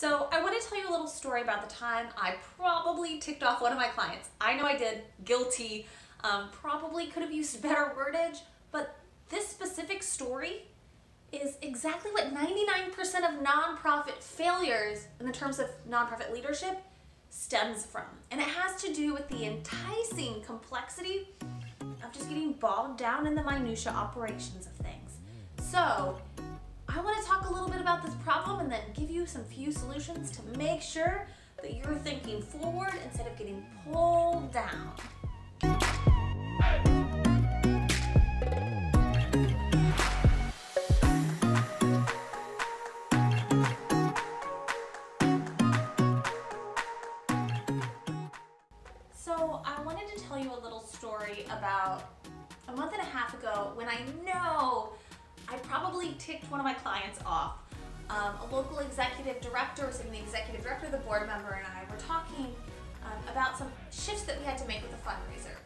So I want to tell you a little story about the time I probably ticked off one of my clients. I know I did, guilty, probably could have used better wordage, but this specific story is exactly what 99% of nonprofit failures in the terms of nonprofit leadership stems from. And it has to do with the enticing complexity of just getting bogged down in the minutia operations of things. So I want to talk a little bit about this problem and then give you some few solutions to make sure that you're thinking forward instead of getting pulled down. So I wanted to tell you a little story about a month and a half ago when I know I probably ticked one of my clients off. A local executive director, so the executive director, the board member, and I were talking about some shifts that we had to make with the fundraiser.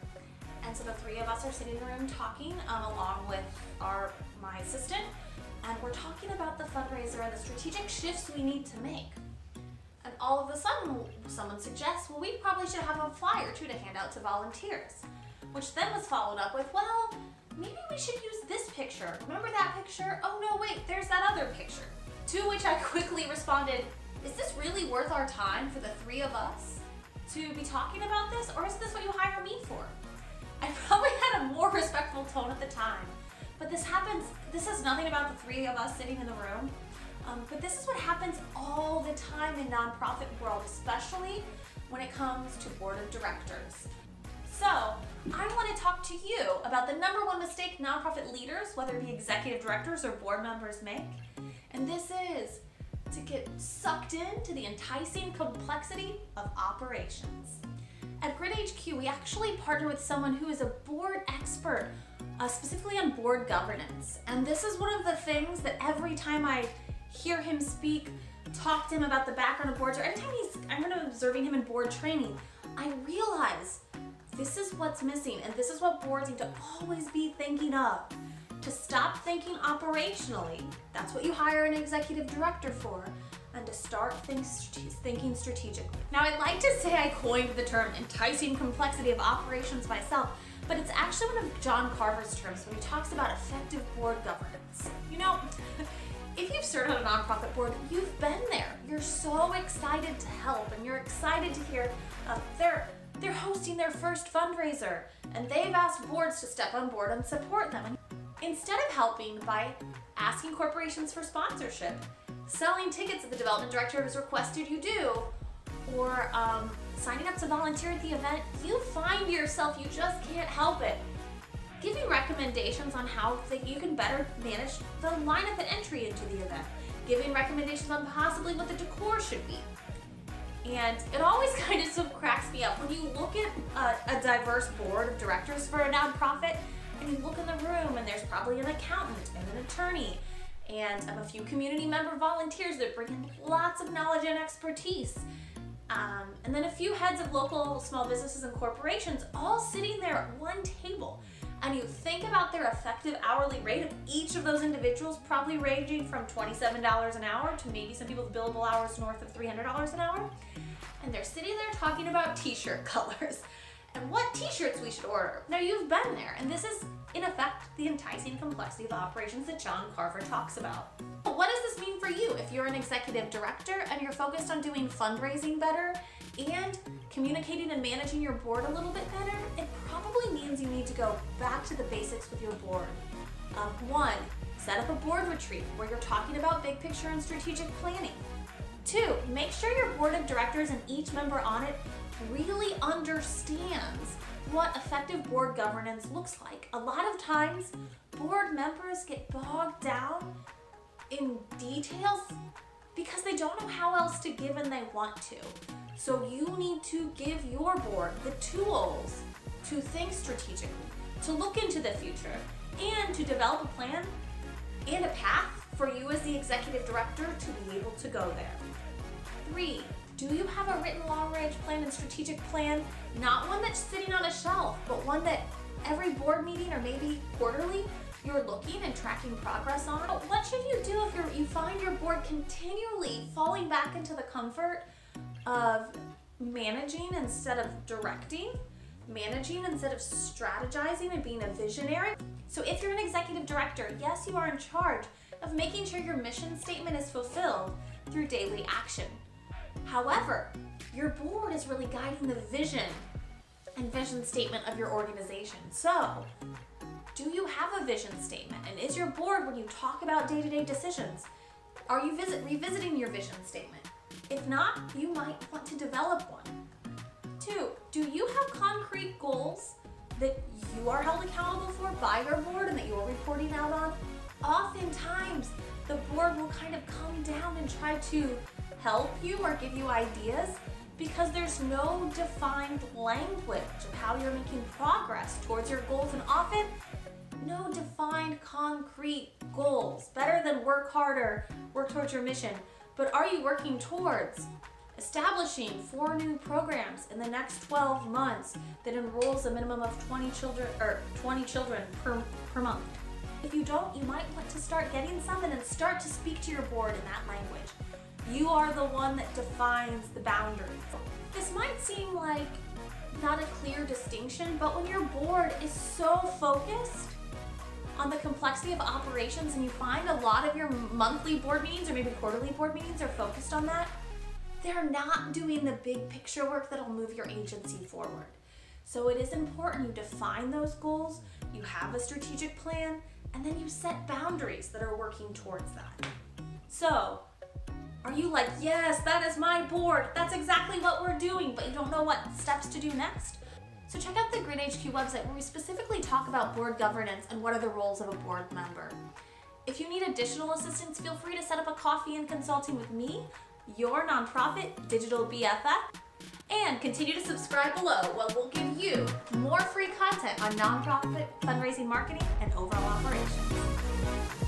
And so the three of us are sitting in the room talking along with my assistant, and we're talking about the fundraiser and the strategic shifts we need to make. And all of a sudden, someone suggests, well, we probably should have a flyer too to hand out to volunteers, which then was followed up with, well, maybe we should use this picture. Remember that picture? Oh no, wait, there's that other picture. To which I quickly responded, is this really worth our time for the three of us to be talking about this, or is this what you hire me for? I probably had a more respectful tone at the time, but this has nothing about the three of us sitting in the room, but this is what happens all the time in nonprofit world, especially when it comes to board of directors. So I want to talk to you about the number one mistake nonprofit leaders, whether it be executive directors or board members, make. And this is to get sucked into the enticing complexity of operations. At Grid HQ, we actually partner with someone who is a board expert, specifically on board governance. And this is one of the things that every time I hear him speak, talk to him about the background of boards, or anytime I'm observing him in board training, I realize this is what's missing, and this is what boards need to always be thinking of. To stop thinking operationally, that's what you hire an executive director for, and to start thinking strategically. Now, I'd like to say I coined the term enticing complexity of operations myself, but it's actually one of John Carver's terms when he talks about effective board governance. You know, if you've served on a nonprofit board, you've been there. You're so excited to help, and you're excited to hear they're hosting their first fundraiser, and they've asked boards to step on board and support them. And instead of helping by asking corporations for sponsorship, selling tickets that the development director has requested you do, or signing up to volunteer at the event, you find yourself, you just can't help it, giving recommendations on how you can better manage the lineup and entry into the event, giving recommendations on possibly what the decor should be. And it always kind of cracks me up when you look at a diverse board of directors for a nonprofit, and you look in the room and there's probably an accountant and an attorney and a few community member volunteers that bring in lots of knowledge and expertise. And then a few heads of local small businesses and corporations all sitting there at one table. And you think about their effective hourly rate of each of those individuals, probably ranging from $27 an hour to maybe some people's billable hours north of $300 an hour. And they're sitting there talking about t-shirt colors and what t-shirts we should order. Now, you've been there, and this is, in effect, the enticing complexity of operations that John Carver talks about. What does this mean for you if you're an executive director and you're focused on doing fundraising better and communicating and managing your board a little bit better? It probably means you need to go back to the basics with your board. One, set up a board retreat where you're talking about big picture and strategic planning. Two, make sure your board of directors and each member on it really understands what effective board governance looks like. A lot of times, board members get bogged down in details because they don't know how else to give and they want to. So you need to give your board the tools to think strategically, to look into the future, and to develop a plan and a path for you as the executive director to be able to go there. 3, do you have a written long-range plan and strategic plan? Not one that's sitting on a shelf, but one that every board meeting or maybe quarterly, you're looking and tracking progress on. What should you do if you find your board continually falling back into the comfort of managing instead of directing, managing instead of strategizing and being a visionary? So if you're an executive director, yes, you are in charge of making sure your mission statement is fulfilled through daily action. However, your board is really guiding the vision and vision statement of your organization. So, do you have a vision statement? And is your board, when you talk about day-to-day decisions, are you revisiting your vision statement? If not, you might want to develop one. 2, do you have concrete goals that you are held accountable for by your board and that you're reporting out on? Oftentimes, the board will kind of come down and try to help you or give you ideas because there's no defined language of how you're making progress towards your goals, and often no defined concrete goals. Better than work harder, work towards your mission, but are you working towards establishing 4 new programs in the next 12 months that enrolls a minimum of 20 children per month? If you don't, you might want to start getting some and then start to speak to your board in that language. You are the one that defines the boundaries. This might seem like not a clear distinction, but when your board is so focused on the complexity of operations and you find a lot of your monthly board meetings or maybe quarterly board meetings are focused on that, they're not doing the big picture work that'll move your agency forward. So it is important you define those goals, you have a strategic plan, and then you set boundaries that are working towards that. So, are you like, yes, that is my board, that's exactly what we're doing, but you don't know what steps to do next? So check out the Grid HQ website where we specifically talk about board governance and what are the roles of a board member. If you need additional assistance, feel free to set up a coffee and consulting with me, your nonprofit digital BFF, and continue to subscribe below where we'll give you more free content on nonprofit fundraising, marketing, and overall operations.